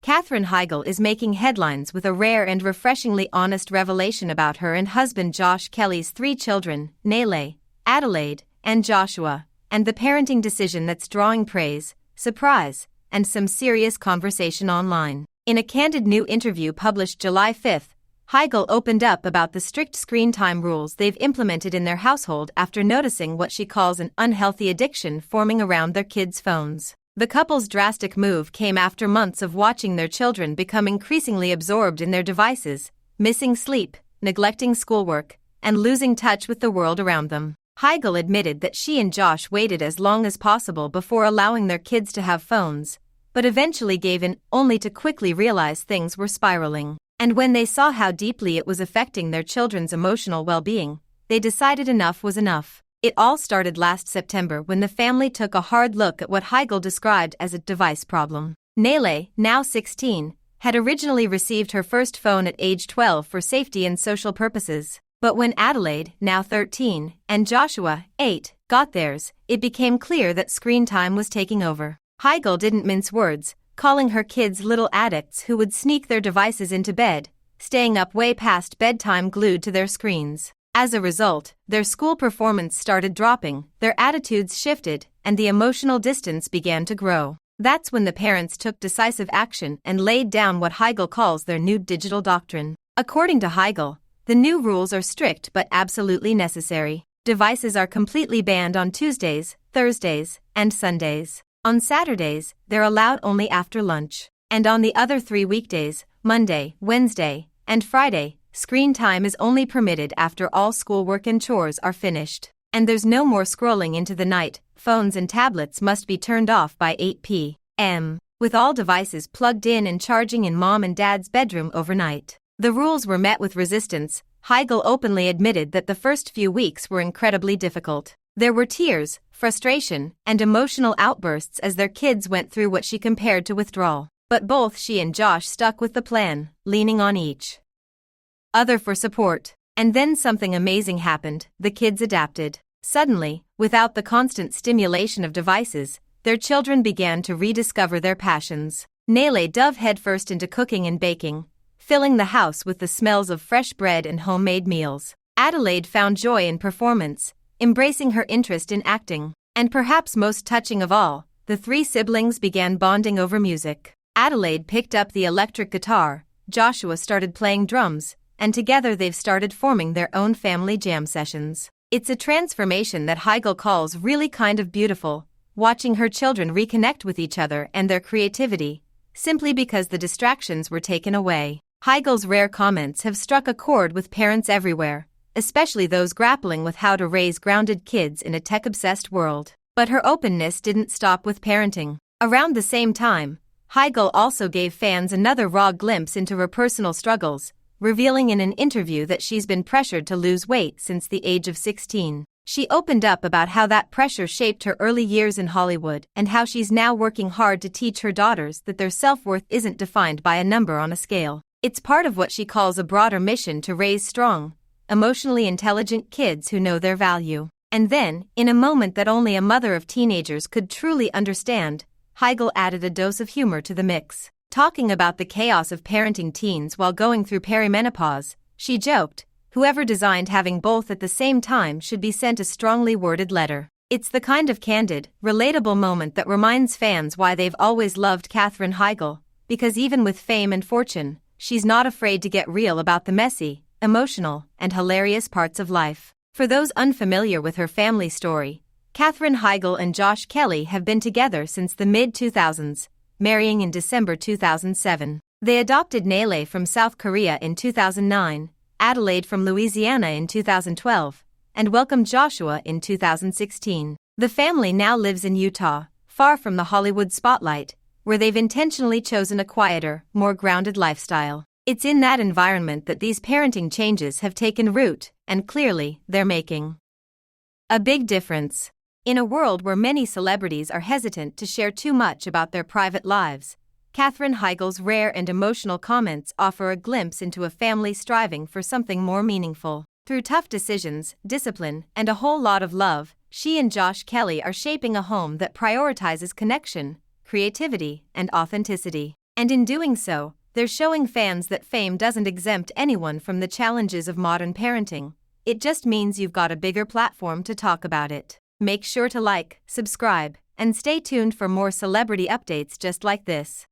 Katherine Heigl is making headlines with a rare and refreshingly honest revelation about her and husband Josh Kelley's 3 children, Naleigh, Adalaide, and Joshua, and the parenting decision that's drawing praise, surprise, and some serious conversation online. In a candid new interview published July 5, Heigl opened up about the strict screen time rules they've implemented in their household after noticing what she calls an unhealthy addiction forming around their kids' phones. The couple's drastic move came after months of watching their children become increasingly absorbed in their devices, missing sleep, neglecting schoolwork, and losing touch with the world around them. Heigl admitted that she and Josh waited as long as possible before allowing their kids to have phones, but eventually gave in, only to quickly realize things were spiraling. And when they saw how deeply it was affecting their children's emotional well-being, they decided enough was enough. It all started last September when the family took a hard look at what Heigl described as a device problem. Naleigh, now 16, had originally received her first phone at age 12 for safety and social purposes. But when Adalaide, now 13, and Joshua, 8, got theirs, it became clear that screen time was taking over. Heigl didn't mince words, calling her kids little addicts who would sneak their devices into bed, staying up way past bedtime glued to their screens. As a result, their school performance started dropping, their attitudes shifted, and the emotional distance began to grow. That's when the parents took decisive action and laid down what Heigl calls their new digital doctrine. According to Heigl, the new rules are strict but absolutely necessary. Devices are completely banned on Tuesdays, Thursdays, and Sundays. On Saturdays, they're allowed only after lunch. And on the other 3 weekdays, Monday, Wednesday, and Friday, screen time is only permitted after all schoolwork and chores are finished. And there's no more scrolling into the night. Phones and tablets must be turned off by 8 p.m., with all devices plugged in and charging in mom and dad's bedroom overnight. The rules were met with resistance. Heigl openly admitted that the first few weeks were incredibly difficult. There were tears, frustration, and emotional outbursts as their kids went through what she compared to withdrawal. But both she and Josh stuck with the plan, leaning on each other for support. And then something amazing happened. The kids adapted. Suddenly, without the constant stimulation of devices, their children began to rediscover their passions. Naleigh dove headfirst into cooking and baking, filling the house with the smells of fresh bread and homemade meals. Adalaide found joy in performance, embracing her interest in acting. And perhaps most touching of all, the 3 siblings began bonding over music. Adalaide picked up the electric guitar, Joshua started playing drums, and together they've started forming their own family jam sessions. It's a transformation that Heigl calls really kind of beautiful, watching her children reconnect with each other and their creativity, simply because the distractions were taken away. Heigl's rare comments have struck a chord with parents everywhere, especially those grappling with how to raise grounded kids in a tech-obsessed world. But her openness didn't stop with parenting. Around the same time, Heigl also gave fans another raw glimpse into her personal struggles, revealing in an interview that she's been pressured to lose weight since the age of 16. She opened up about how that pressure shaped her early years in Hollywood and how she's now working hard to teach her daughters that their self-worth isn't defined by a number on a scale. It's part of what she calls a broader mission to raise strong, emotionally intelligent kids who know their value. And then, in a moment that only a mother of teenagers could truly understand, Heigl added a dose of humor to the mix. Talking about the chaos of parenting teens while going through perimenopause, she joked, "Whoever designed having both at the same time should be sent a strongly worded letter." It's the kind of candid, relatable moment that reminds fans why they've always loved Katherine Heigl, because even with fame and fortune, she's not afraid to get real about the messy, emotional, and hilarious parts of life. For those unfamiliar with her family story, Katherine Heigl and Josh Kelley have been together since the mid-2000s, marrying in December 2007. They adopted Naleigh from South Korea in 2009, Adalaide from Louisiana in 2012, and welcomed Joshua in 2016. The family now lives in Utah, far from the Hollywood spotlight, where they've intentionally chosen a quieter, more grounded lifestyle. It's in that environment that these parenting changes have taken root, and clearly, they're making a big difference. In a world where many celebrities are hesitant to share too much about their private lives, Katherine Heigl's rare and emotional comments offer a glimpse into a family striving for something more meaningful. Through tough decisions, discipline, and a whole lot of love, she and Josh Kelley are shaping a home that prioritizes connection, creativity, and authenticity. And in doing so, they're showing fans that fame doesn't exempt anyone from the challenges of modern parenting. It just means you've got a bigger platform to talk about it. Make sure to like, subscribe, and stay tuned for more celebrity updates just like this.